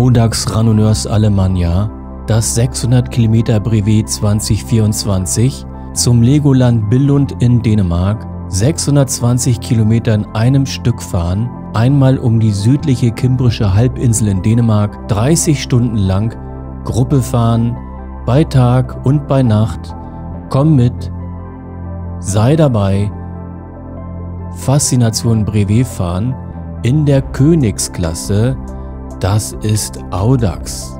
Audax Randonneurs Alemannia, das 600 Kilometer Brevet 2024 zum Legoland Billund in Dänemark, 620 Kilometer in einem Stück fahren, einmal um die südliche Kimbrische Halbinsel in Dänemark, 30 Stunden lang, Gruppe fahren, bei Tag und bei Nacht, komm mit, sei dabei, Faszination Brevet fahren in der Königsklasse, das ist Audax.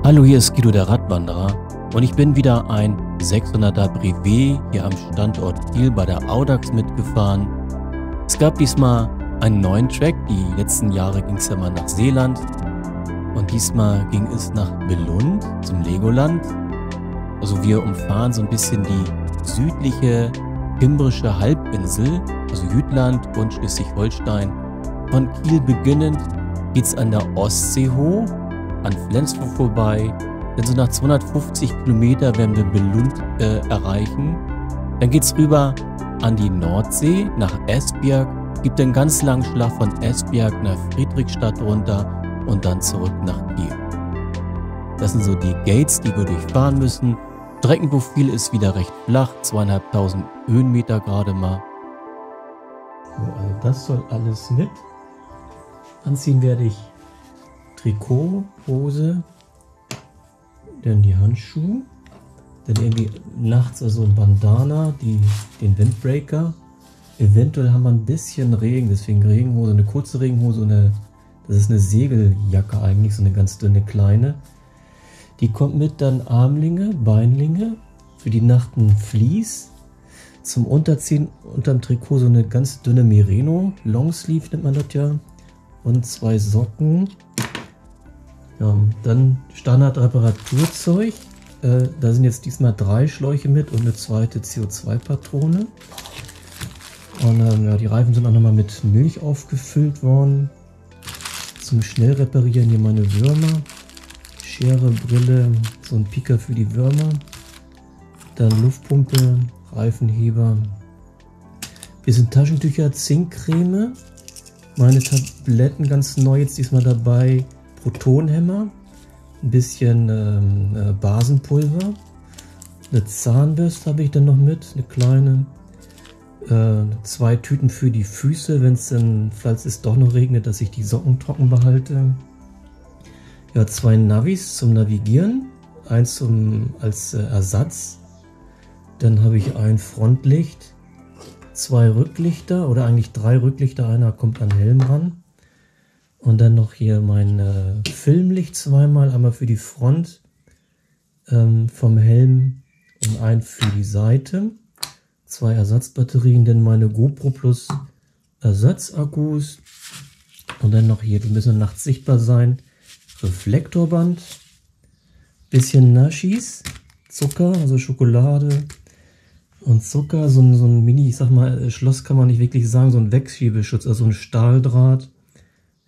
Hallo, hier ist Guido der Radwanderer und ich bin wieder ein 600er Brevet hier am Standort Kiel bei der Audax mitgefahren. Es gab diesmal einen neuen Track, die letzten Jahre ging es ja mal nach Seeland und diesmal ging es nach Billund zum Legoland. Also wir umfahren so ein bisschen die südliche Kimbrische Halbinsel, also Jütland und Schleswig-Holstein. Von Kiel beginnend geht es an der Ostsee hoch, an Flensburg vorbei, dann so nach 250 Kilometer werden wir Billund erreichen. Dann geht es rüber an die Nordsee, nach Esbjerg, gibt einen ganz langen Schlag von Esbjerg nach Friedrichstadt runter und dann zurück nach Kiel. Das sind so die Gates, die wir durchfahren müssen. Streckenprofil ist wieder recht flach, 2500 Höhenmeter gerade mal. So, also das soll alles mit. Anziehen werde ich Trikot, Hose, dann die Handschuhe, dann irgendwie nachts also ein Bandana, den Windbreaker. Eventuell haben wir ein bisschen Regen, deswegen Regenhose, eine kurze Regenhose und das ist eine Segeljacke eigentlich, so eine ganz dünne kleine. Die kommt mit, dann Armlinge, Beinlinge, für die Nacht ein Vlies. Zum Unterziehen unterm Trikot so eine ganz dünne Merino, Longsleeve nennt man das ja. Und 2 Socken. Ja, dann Standard-Reparaturzeug. Da sind jetzt diesmal 3 Schläuche mit und eine zweite CO2-Patrone. Und ja, die Reifen sind auch nochmal mit Milch aufgefüllt worden. Zum Schnellreparieren hier meine Würmer. Schere, Brille, so ein Piker für die Würmer. Dann Luftpumpe, Reifenheber. Bisschen Taschentücher, Zinkcreme. Meine Tabletten ganz neu jetzt diesmal dabei. Protonhemmer. Ein bisschen Basenpulver. Eine Zahnbürste habe ich dann noch mit, eine kleine. 2 Tüten für die Füße, wenn es dann, falls es doch noch regnet, dass ich die Socken trocken behalte. Ja, 2 Navis zum Navigieren, eins als Ersatz. Dann habe ich ein Frontlicht, 2 Rücklichter oder eigentlich 3 Rücklichter, einer kommt an Helm ran. Und dann noch hier mein Filmlicht zweimal, einmal für die Front vom Helm und ein für die Seite. 2 Ersatzbatterien, dann meine GoPro Plus Ersatzakkus. Und dann noch hier, die müssen nachts sichtbar sein. Reflektorband, bisschen Naschis, Zucker, also Schokolade und Zucker, so ein Mini, ich sag mal, Schloss kann man nicht wirklich sagen, so ein Wegschiebeschutz, also ein Stahldraht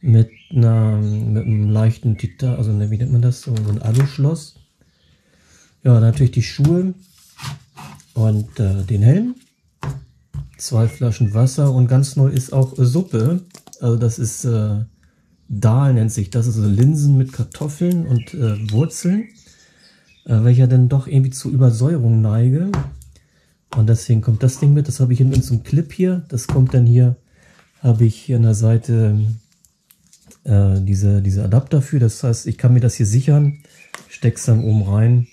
mit einem leichten Titan, also wie nennt man das, so ein Aluschloss. Ja, natürlich die Schuhe und den Helm, 2 Flaschen Wasser und ganz neu ist auch Suppe, also das ist Dahl nennt sich das, also Linsen mit Kartoffeln und Wurzeln, weil ich ja dann doch irgendwie zu Übersäuerung neige. Und deswegen kommt das Ding mit, das habe ich hinten zum Clip hier, das kommt dann hier, habe ich hier an der Seite diese Adapter für, das heißt, ich kann mir das hier sichern, stecke es dann oben rein,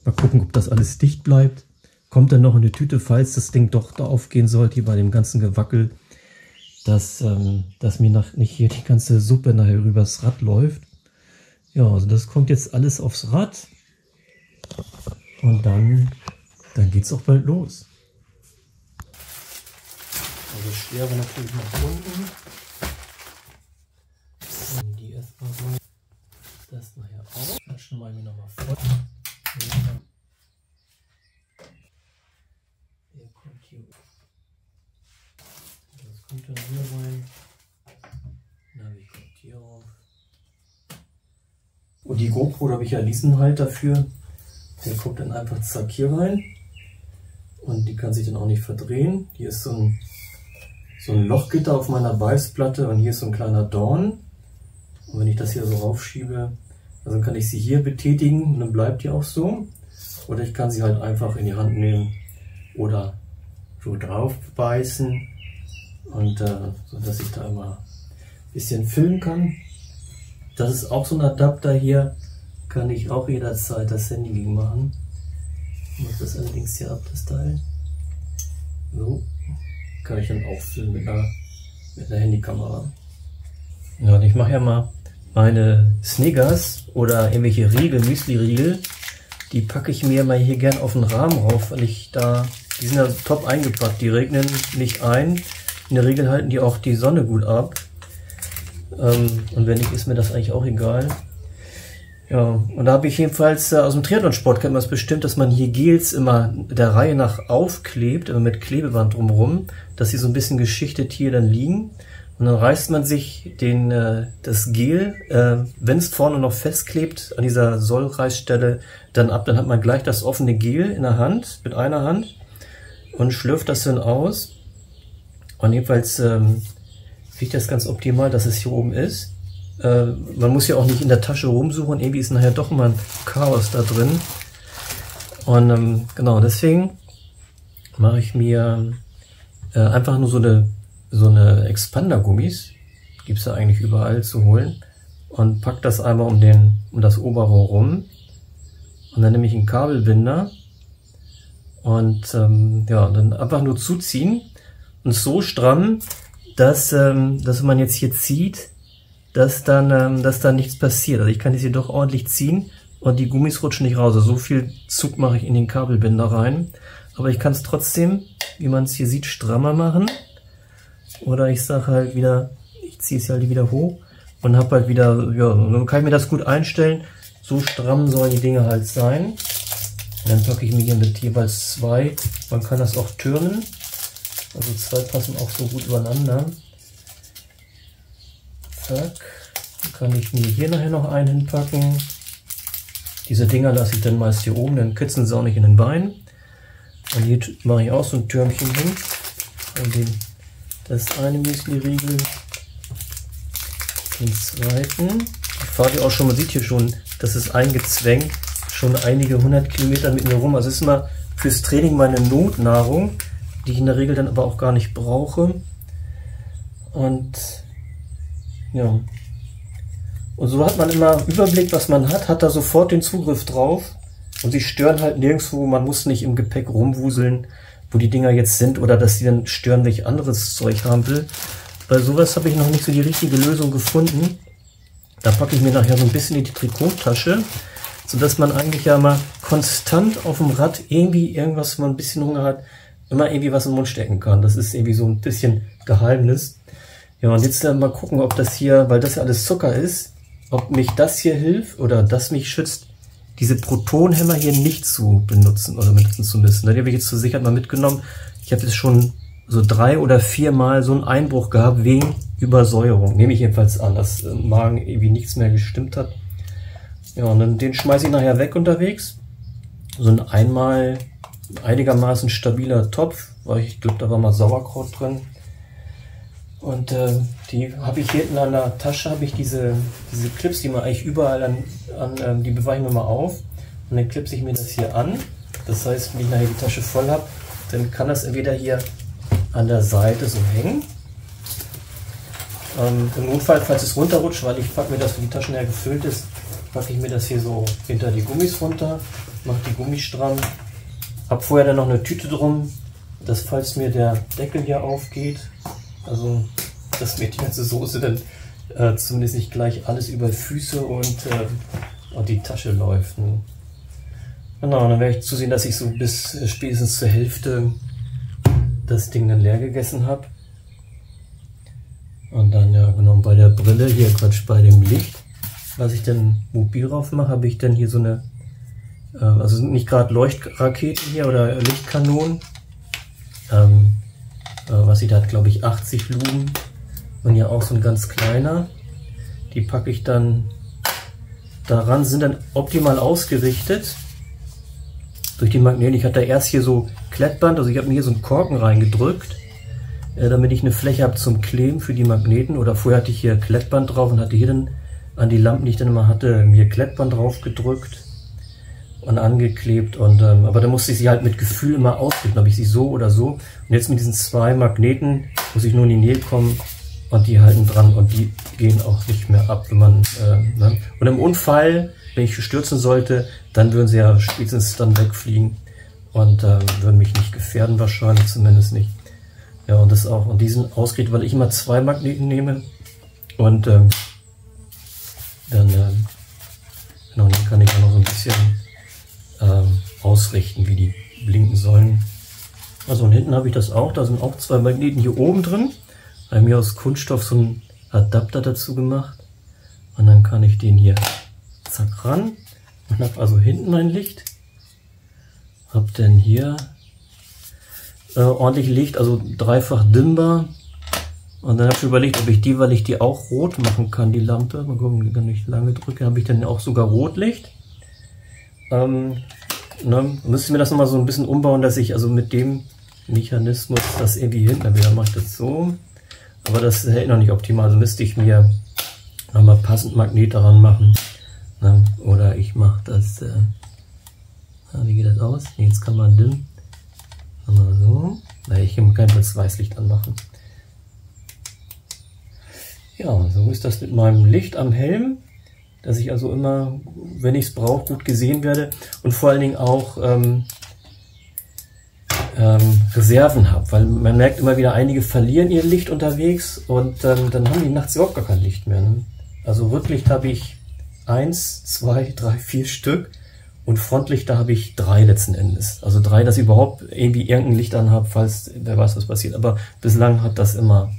mal gucken, ob das alles dicht bleibt. Kommt dann noch in eine Tüte, falls das Ding doch da aufgehen sollte, hier bei dem ganzen Gewackel, dass mir nicht hier die ganze Suppe nachher übers Rad läuft. Ja, also das kommt jetzt alles aufs Rad. Und dann geht es auch bald los. Also Schere natürlich nach unten. Und die erstmal so. Das nachher auch. Klatschen wir mir nochmal voll. Der kommt hier. Das kommt dann hier rein. Navi kommt hier rauf. Und die GoPro, da habe ich ja diesen Halter für. Der kommt dann einfach zack hier rein. Und die kann sich dann auch nicht verdrehen. Hier ist so ein so ein Lochgitter auf meiner Beißplatte und hier ist so ein kleiner Dorn. Und wenn ich das hier so raufschiebe, also kann ich sie hier betätigen und dann bleibt die auch so. Oder ich kann sie halt einfach in die Hand nehmen oder so drauf beißen und so dass ich da immer ein bisschen filmen kann. Das ist auch so ein Adapter hier, kann ich auch jederzeit das Handy gegen machen. Ich muss das allerdings hier ab, das Teil. So kann ich dann auch filmen mit einer Handykamera. Ja, und ich mache ja mal meine Snickers oder irgendwelche Riegel, Müsli-Riegel, die packe ich mir mal hier gern auf den Rahmen rauf, weil ich da, die sind ja top eingepackt, die regnen nicht ein. In der Regel halten die auch die Sonne gut ab. Und wenn nicht, ist mir das eigentlich auch egal. Ja, und da habe ich jedenfalls aus dem Triathlonsport kennt man es bestimmt, dass man hier Gels immer der Reihe nach aufklebt, immer mit Klebeband drumherum, dass sie so ein bisschen geschichtet hier dann liegen. Und dann reißt man sich das Gel, wenn es vorne noch festklebt, an dieser Sollreißstelle dann ab. Dann hat man gleich das offene Gel in der Hand, mit einer Hand, und schlürft das dann aus. Und jedenfalls finde ich das ganz optimal, dass es hier oben ist. Man muss ja auch nicht in der Tasche rumsuchen, irgendwie ist nachher doch immer ein Chaos da drin. Und genau, deswegen mache ich mir einfach nur so eine Expander-Gummis, gibt es ja eigentlich überall zu holen, und pack das einmal um das Oberrohr rum. Und dann nehme ich einen Kabelbinder und ja, dann einfach nur zuziehen und so stramm, dass man jetzt hier zieht, dass dann nichts passiert. Also ich kann das hier doch ordentlich ziehen und die Gummis rutschen nicht raus. Also so viel Zug mache ich in den Kabelbinder rein. Aber ich kann es trotzdem, wie man es hier sieht, strammer machen. Oder ich sage halt wieder, ich ziehe es halt wieder hoch und habe halt wieder, ja, dann kann ich mir das gut einstellen. So stramm sollen die Dinge halt sein. Und dann packe ich mir hier mit jeweils 2. Man kann das auch türmen. Also 2 passen auch so gut übereinander. Zack. Dann kann ich mir hier nachher noch einen hinpacken. Diese Dinger lasse ich dann meist hier oben, dann kitzeln sie auch nicht in den Beinen. Und hier mache ich auch so ein Türmchen hin. Und das eine Müsli-Riegel, den zweiten. Ich fahre hier auch schon, man sieht hier schon, das ist eingezwängt, schon einige 100 Kilometer mit mir rum. Also es ist immer fürs Training meine Notnahrung, die ich in der Regel dann aber auch gar nicht brauche. Und ja, und so hat man immer Überblick, was man hat da sofort den Zugriff drauf. Und sie stören halt nirgendwo, man muss nicht im Gepäck rumwuseln, wo die Dinger jetzt sind, oder dass sie dann stören, wenn ich anderes Zeug haben will. Bei sowas habe ich noch nicht so die richtige Lösung gefunden. Da packe ich mir nachher so ein bisschen in die Trikottasche, sodass man eigentlich ja mal konstant auf dem Rad irgendwie irgendwas, wenn man ein bisschen Hunger hat, immer irgendwie was im Mund stecken kann. Das ist irgendwie so ein bisschen Geheimnis. Ja, und jetzt mal gucken, ob das hier, weil das ja alles Zucker ist, ob mich das hier hilft oder das mich schützt, diese Protonhämmer hier nicht zu benutzen oder benutzen zu müssen. Die habe ich jetzt zur Sicherheit mal mitgenommen. Ich habe jetzt schon so 3 oder 4 Mal so einen Einbruch gehabt wegen Übersäuerung. Nehme ich jedenfalls an, dass im Magen irgendwie nichts mehr gestimmt hat. Ja, und dann den schmeiße ich nachher weg unterwegs. So ein einmal einigermaßen stabiler Topf, weil ich glaube, da war mal Sauerkraut drin. Und die habe ich hier hinten an der Tasche, habe ich diese Clips, die man eigentlich überall die bewahre ich mir mal auf. Und dann klipse ich mir das hier an. Das heißt, wenn ich nachher die Tasche voll habe, dann kann das entweder hier an der Seite so hängen. Im Notfall, falls es runterrutscht, weil ich packe mir das, wenn die Tasche näher gefüllt ist, packe ich mir das hier so hinter die Gummis runter, mache die Gummis stramm, habe vorher dann noch eine Tüte drum, dass falls mir der Deckel hier aufgeht, also dass mir die ganze Soße dann zumindest nicht gleich alles über Füße und die Tasche läuft. Ne? Genau, dann werde ich zusehen, dass ich so bis spätestens zur Hälfte das Ding dann leer gegessen habe. Und dann, ja genau, bei der Brille, hier Quatsch, bei dem Licht, was ich dann mobil drauf mache, habe ich dann hier so eine, also nicht gerade Leuchtraketen hier oder Lichtkanonen, was ich da hat, glaube ich 80 Lumen und hier auch so ein ganz kleiner. Die packe ich dann daran, sind dann optimal ausgerichtet durch die Magneten. Ich hatte erst hier so Klettband, also ich habe mir hier so einen Korken reingedrückt, damit ich eine Fläche habe zum Kleben für die Magneten. Oder vorher hatte ich hier Klettband drauf und hatte hier dann an die Lampen, die ich dann immer hatte, mir Klettband drauf gedrückt und angeklebt. Und aber da musste ich sie halt mit Gefühl immer ausrichten, ob ich sie so oder so. Und jetzt mit diesen 2 Magneten muss ich nur in die Nähe kommen und die halten dran und die gehen auch nicht mehr ab, wenn man ne? Und im Unfall, wenn ich stürzen sollte, dann würden sie ja spätestens dann wegfliegen und würden mich nicht gefährden, wahrscheinlich zumindest nicht. Ja, und das auch, und die sind ausgerichtet, weil ich immer 2 Magneten nehme und dann genau, dann kann ich auch noch so ein bisschen ausrichten, wie die blinken sollen. Also und hinten habe ich das auch, da sind auch 2 Magneten hier oben drin. Habe mir aus Kunststoff so einen Adapter dazu gemacht und dann kann ich den hier zack ran und habe also hinten mein Licht. Habe dann hier ordentlich Licht, also dreifach dimmbar. Und dann habe ich überlegt, ob ich die, weil ich die auch rot machen kann, die Lampe. Mal gucken, die kann ich lange drücken, habe ich dann auch sogar Rotlicht. Müsste ich mir das nochmal so ein bisschen umbauen, dass ich also mit dem Mechanismus das irgendwie hinten wieder mache ich das so. Aber das hält noch nicht optimal, also müsste ich mir nochmal passend Magnet daran machen. Ne? Oder ich mache das, wie geht das aus? Jetzt kann man dimm. Mal so. Ich kann das Weißlicht anmachen. Ja, so ist das mit meinem Licht am Helm, dass ich also immer, wenn ich es brauche, gut gesehen werde und vor allen Dingen auch Reserven habe, weil man merkt immer wieder, einige verlieren ihr Licht unterwegs und dann haben die nachts überhaupt gar kein Licht mehr. Ne? Also Rücklicht habe ich 1, 2, 3, 4 Stück und Frontlichter habe ich 3 letzten Endes. Also 3, dass ich überhaupt irgendwie irgendein Licht anhabe, falls wer weiß, was passiert. Aber bislang hat das immer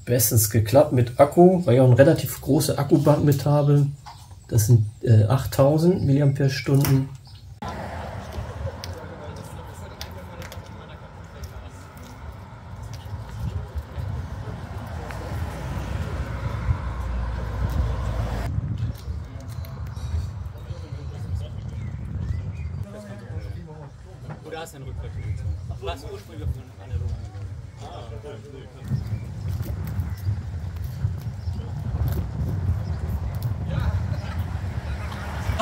bestens geklappt mit Akku, weil ich auch eine relativ große Akkubank mit habe. Das sind 8000 mAh. Oder hast du eine Rückwärtsposition? Was ursprünglich auf einen analogen?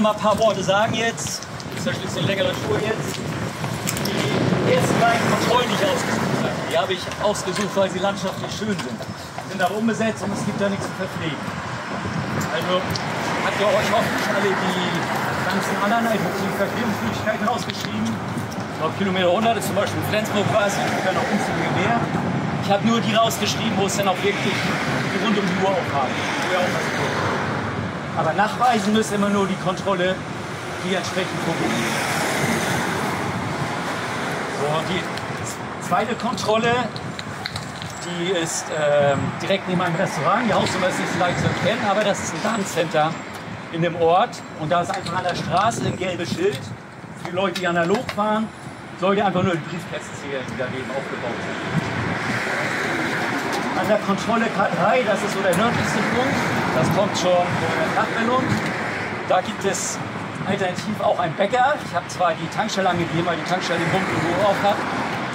Mal ein paar Worte sagen jetzt. Das ist ja schließlich längere Schuhe jetzt. Die ersten beiden Kontrollen, die ich ausgesucht habe, die habe ich ausgesucht, weil sie landschaftlich schön sind. Sind aber umbesetzt und es gibt da nichts zu verpflegen. Also habt ihr euch hoffentlich alle die ganzen anderen Verpflegungsmöglichkeiten ausgeschrieben. Auf Kilometer 100 ist zum Beispiel Flensburg was, ich kann auch umzügige mehr. Ich habe nur die rausgeschrieben, wo es dann auch wirklich die rund um die Uhr aufhaben. Aber nachweisen müsst immer nur die Kontrolle, die entsprechend funktioniert. So, und die zweite Kontrolle, die ist direkt neben einem Restaurant. Die Hausnummer ist nicht so leicht zu erkennen, aber das ist ein Datencenter in dem Ort. Und da ist einfach an der Straße ein gelbes Schild für die Leute, die analog fahren. Sollte einfach nur die Briefkästen zählen, die daneben aufgebaut sind. An der Kontrolle K3, das ist so der nördlichste Punkt, das kommt schon nach Bellund. Da gibt es alternativ auch einen Bäcker. Ich habe zwar die Tankstelle angegeben, weil die Tankstelle den Punkt auf hat,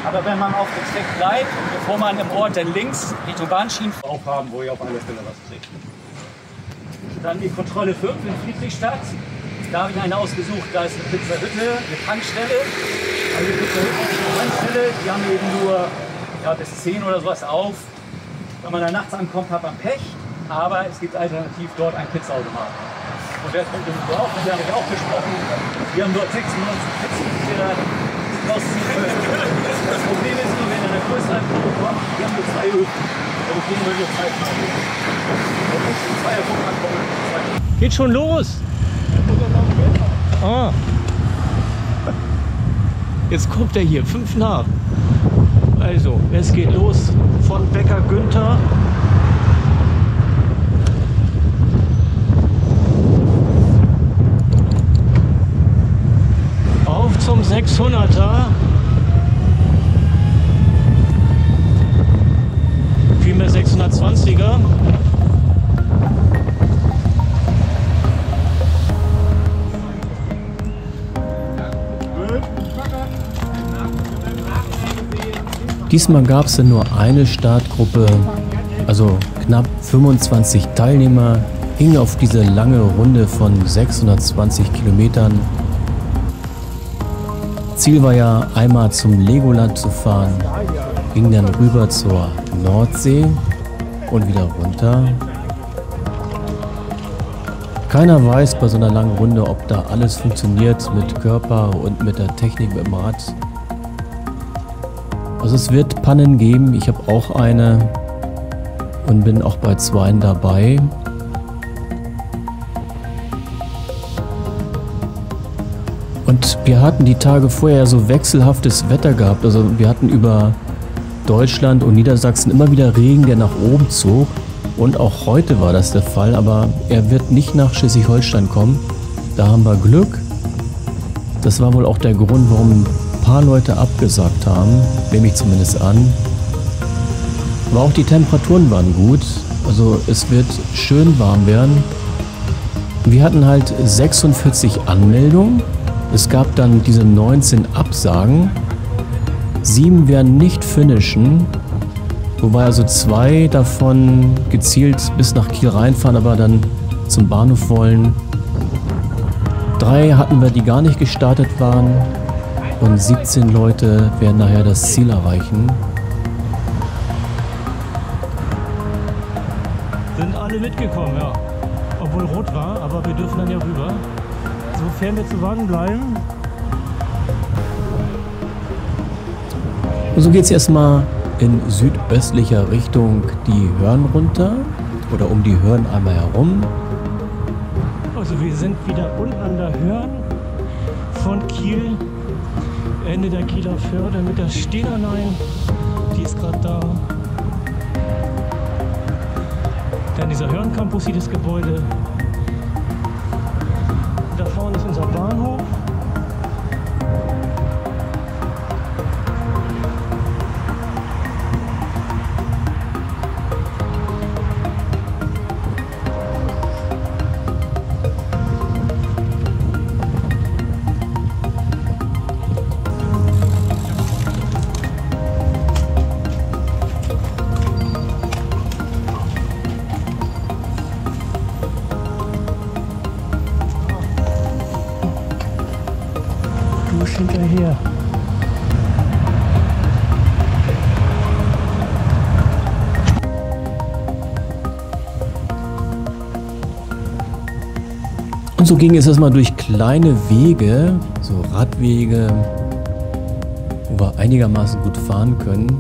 aber wenn man auf dem Track bleibt, bevor man im Ort dann links Richtung Bahnschienen aufhaben, wo ihr auf alle Fälle was kriegt. Dann die Kontrolle 5 in Friedrichstadt. Da habe ich eine ausgesucht, da ist eine Pizzahütte, eine Tankstelle. Also die Pizzahütte ist eine Tankstelle, die haben eben nur bis 10 oder sowas auf. Wenn man da nachts ankommt, hat man Pech, aber es gibt alternativ dort einen Pizzaautomaten. Und wer kommt denn drauf? Wir haben auch gesprochen, wir haben dort 96 Pizzen, die da rausziehen können. Das Problem ist nur, wenn eine größere Probe kommt, wir haben nur 2 Öfen. Da bekommen wir nur 2 Tage. Da muss ein 2er Punkt ankommen. Geht schon los! Ah. Jetzt kommt er hier, 5 nach. Also, es geht los von Bäcker Günther. Auf zum 600er. Vielmehr 620er. Diesmal gab es nur eine Startgruppe, also knapp 25 Teilnehmer, hingen auf diese lange Runde von 620 Kilometern. Ziel war ja einmal zum Legoland zu fahren, ging dann rüber zur Nordsee und wieder runter. Keiner weiß bei so einer langen Runde, ob da alles funktioniert mit Körper und mit der Technik mit dem Rad. Also es wird Pannen geben, ich habe auch eine und bin auch bei zweien dabei. Und wir hatten die Tage vorher so wechselhaftes Wetter gehabt, also wir hatten über Deutschland und Niedersachsen immer wieder Regen, der nach oben zog. Und auch heute war das der Fall, aber er wird nicht nach Schleswig-Holstein kommen. Da haben wir Glück. Das war wohl auch der Grund, warum ein paar Leute abgesagt haben, nehme ich zumindest an. Aber auch die Temperaturen waren gut, also es wird schön warm werden. Wir hatten halt 46 Anmeldungen. Es gab dann diese 19 Absagen. 7 werden nicht finishen. Wobei also 2 davon gezielt bis nach Kiel reinfahren, aber dann zum Bahnhof wollen. 3 hatten wir, die gar nicht gestartet waren. Und 17 Leute werden nachher das Ziel erreichen. Sind alle mitgekommen, ja. Obwohl rot war, aber wir dürfen dann ja rüber. Sofern wir zu Wagen bleiben. Und so geht es erstmal in südöstlicher Richtung die Hörn runter oder um die Hörn einmal herum. Also wir sind wieder unten an der Hörn von Kiel, Ende der Kieler Förde mit der Stehlerlein, die ist gerade da. Dann dieser Hörn-Campus, hier das Gebäude. Da vorne ist unser Bahnhof. Hinterher. Und so ging es erstmal durch kleine Wege, so Radwege, wo wir einigermaßen gut fahren können,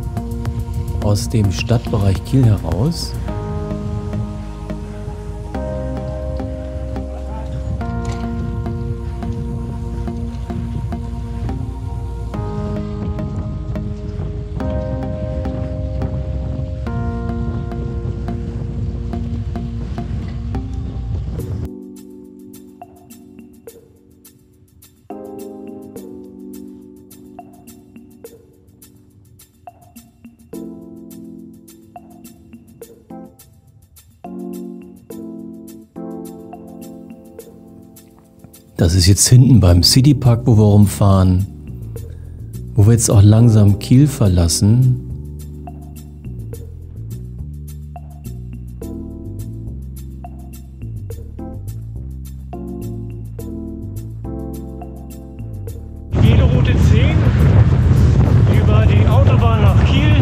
aus dem Stadtbereich Kiel heraus. Das ist jetzt hinten beim Citypark, wo wir rumfahren, wo wir jetzt auch langsam Kiel verlassen. Route 10 über die Autobahn nach Kiel.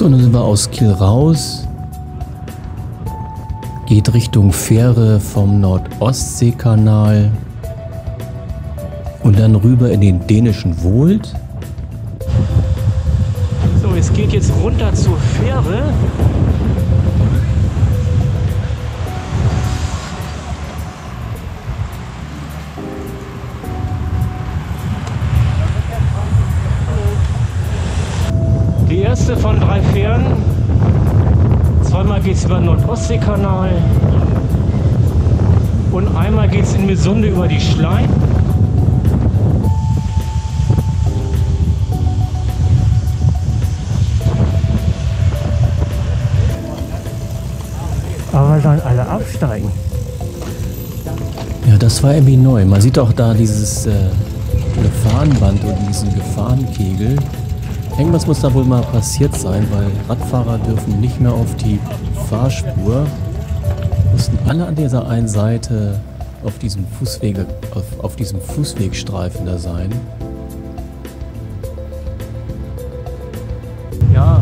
So, dann sind wir aus Kiel raus. Geht Richtung Fähre vom Nordostseekanal und dann rüber in den dänischen Wohld. So, es geht jetzt runter zur Fähre. Die erste von 3 Fähren. Zweimal geht es über den Nordostseekanal und einmal geht es in Mesunde über die Schlein. Aber dann alle absteigen. Ja, das war irgendwie neu. Man sieht auch da dieses Gefahrenband und diesen Gefahrenkegel. Irgendwas muss da wohl mal passiert sein, weil Radfahrer dürfen nicht mehr auf die Fahrspur. Mussten alle an dieser einen Seite auf diesem Fußwegstreifen da sein. Ja.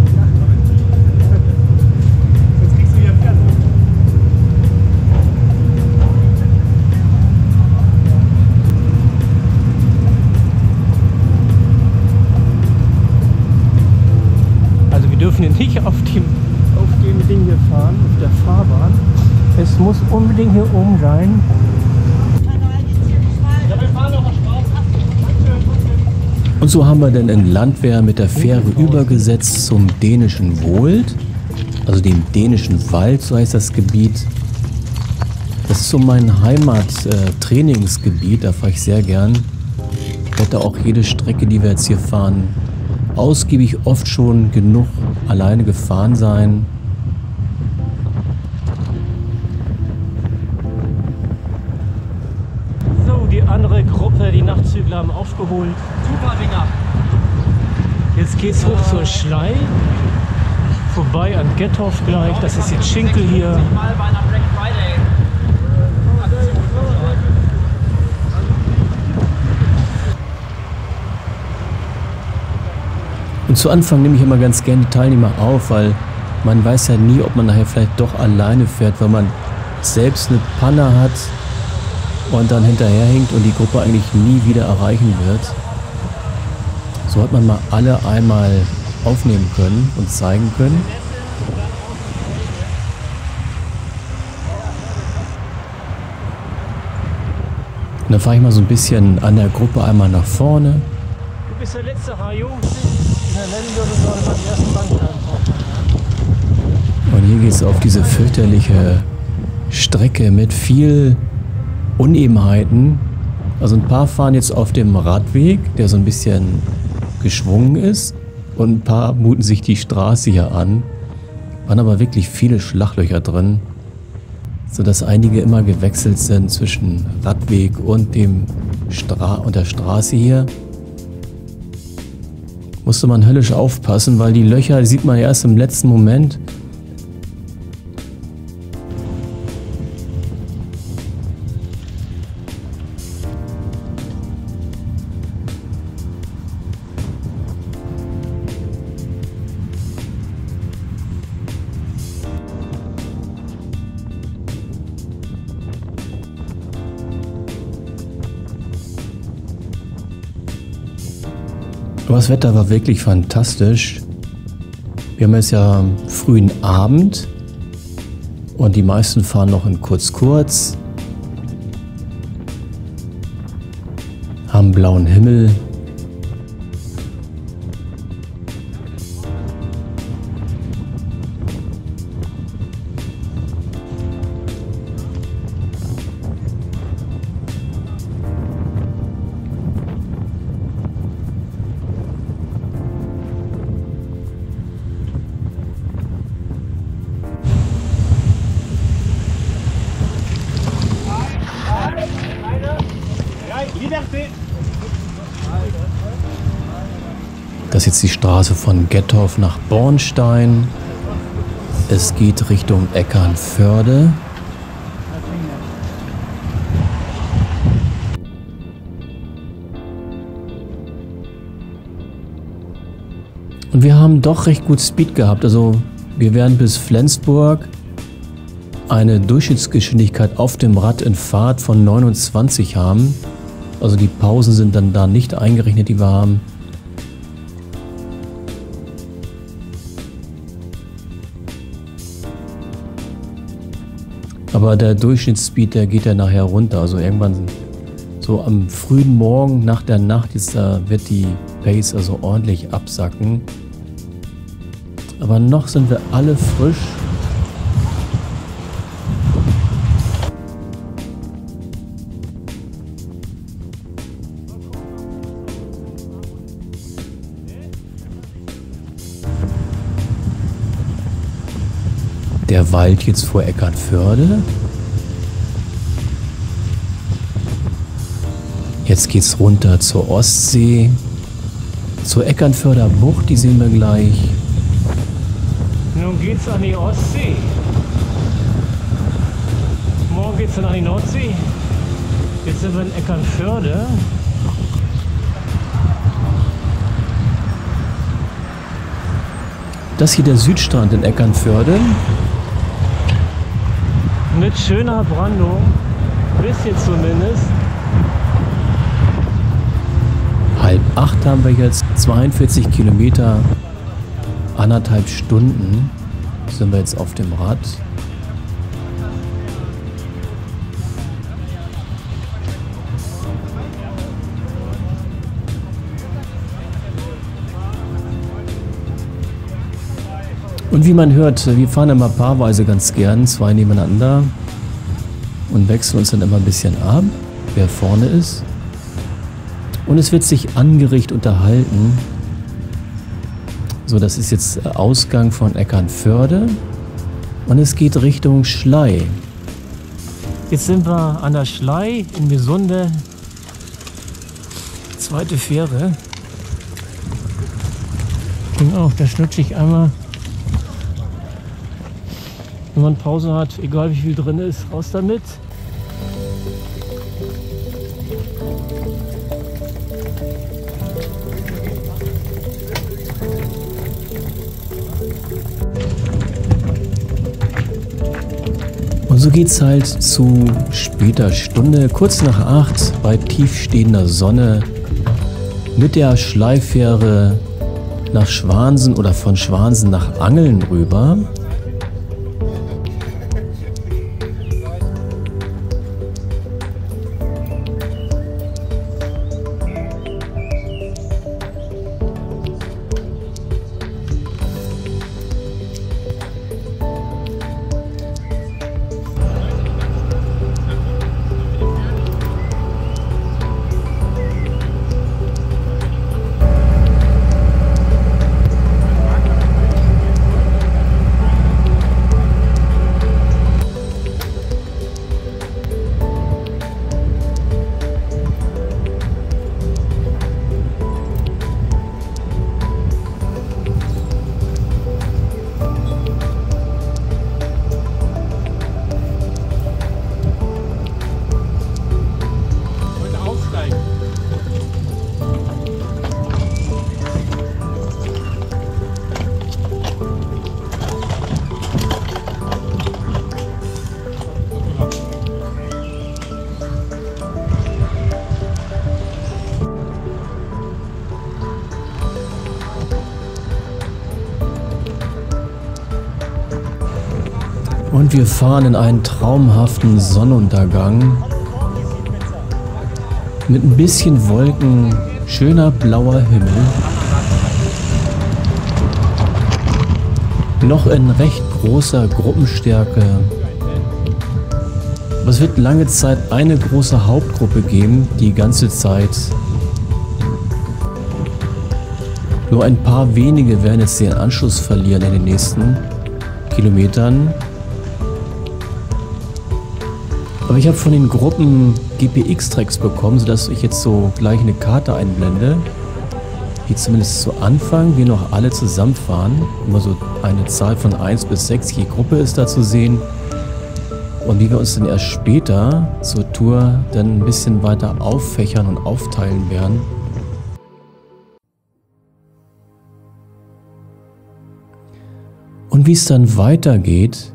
Jetzt kriegst du hier Pferd. Also wir dürfen hier nicht auf dem Ding hier fahren, auf der Fahrbahn. Es muss unbedingt hier oben sein. Und so haben wir dann in Landwehr mit der Fähre übergesetzt zum dänischen Wohld, also dem dänischen Wald, so heißt das Gebiet. Das ist so mein Heimat-Trainingsgebiet, da fahre ich sehr gern. Ich werde auch jede Strecke, die wir jetzt hier fahren, ausgiebig oft schon genug alleine gefahren sein. So, die andere Gruppe, die Nachtzügler haben aufgeholt. Super Dinger. Jetzt geht's hoch zur Schlei. Vorbei an Gethoff gleich. Das ist jetzt Schinkel hier. Mal bei einer Black Friday. Und zu Anfang nehme ich immer ganz gerne die Teilnehmer auf, weil man weiß ja nie, ob man nachher vielleicht doch alleine fährt, weil man selbst eine Panne hat und dann hinterherhinkt und die Gruppe eigentlich nie wieder erreichen wird. So hat man mal alle einmal aufnehmen können und zeigen können. Und dann fahre ich mal so ein bisschen an der Gruppe einmal nach vorne. Du bist der letzte Hajo. Beim ersten Bandstand. Und hier geht es auf diese fürchterliche Strecke mit viel Unebenheiten. Also ein paar fahren jetzt auf dem Radweg, der so ein bisschen geschwungen ist. Und ein paar muten sich die Straße hier an. Waren aber wirklich viele Schlaglöcher drin, sodass einige immer gewechselt sind zwischen Radweg und der Straße hier. Musste man höllisch aufpassen, weil die Löcher, die sieht man erst im letzten Moment. Aber das Wetter war wirklich fantastisch. Wir haben jetzt ja frühen Abend und die meisten fahren noch in kurz, haben blauen Himmel. Das ist jetzt die Straße von Gethoff nach Bornstein. Es geht Richtung Eckernförde. Und Und wir haben doch recht gut Speed gehabt. Also wir werden bis Flensburg eine Durchschnittsgeschwindigkeit auf dem Rad in Fahrt von 29 haben. Also die Pausen sind dann da nicht eingerechnet, die wir haben. Aber der Durchschnittsspeed, der geht ja nachher runter. Also irgendwann so am frühen Morgen nach der Nacht wird die Pace also ordentlich absacken. Aber noch sind wir alle frisch. Der Wald jetzt vor Eckernförde. Jetzt geht's runter zur Ostsee. Zur Eckernförder Bucht, die sehen wir gleich. Nun geht's an die Ostsee. Morgen geht's dann an die Nordsee. Jetzt sind wir in Eckernförde. Das hier der Südstrand in Eckernförde. Mit schöner Brandung, bisschen zumindest. 7:30 haben wir jetzt, 42 Kilometer, 1,5 Stunden sind wir jetzt auf dem Rad. Und wie man hört, wir fahren immer paarweise ganz gern, zwei nebeneinander und wechseln uns dann immer ein bisschen ab, wer vorne ist. Und es wird sich angeregt unterhalten. So, das ist jetzt Ausgang von Eckernförde und es geht Richtung Schlei. Jetzt sind wir an der Schlei in Gesunde. Zweite Fähre. Genau, da schlutsche ich einmal. Wenn man Pause hat, egal wie viel drin ist, raus damit. Und so geht's halt zu später Stunde, kurz nach 8, bei tiefstehender Sonne, mit der Schleifähre nach Schwansen oder von Schwansen nach Angeln rüber. Und wir fahren in einen traumhaften Sonnenuntergang mit ein bisschen Wolken, schöner blauer Himmel. Noch in recht großer Gruppenstärke. Aber es wird lange Zeit eine große Hauptgruppe geben, die ganze Zeit. Nur ein paar wenige werden jetzt den Anschluss verlieren in den nächsten Kilometern. Aber ich habe von den Gruppen GPX-Tracks bekommen, sodass ich jetzt so gleich eine Karte einblende, die zumindest zu Anfang wir noch alle zusammenfahren. Immer so eine Zahl von 1 bis 6 je Gruppe ist da zu sehen. Und wie wir uns dann erst später zur Tour dann ein bisschen weiter auffächern und aufteilen werden. Und wie es dann weitergeht,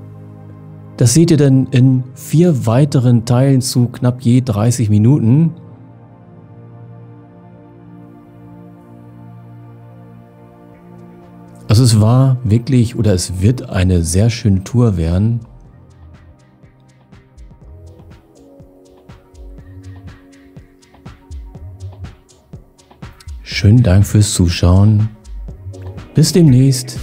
das seht ihr dann in 4 weiteren Teilen zu knapp je 30 Minuten. Also es war wirklich oder es wird eine sehr schöne Tour werden. Schönen Dank fürs Zuschauen. Bis demnächst.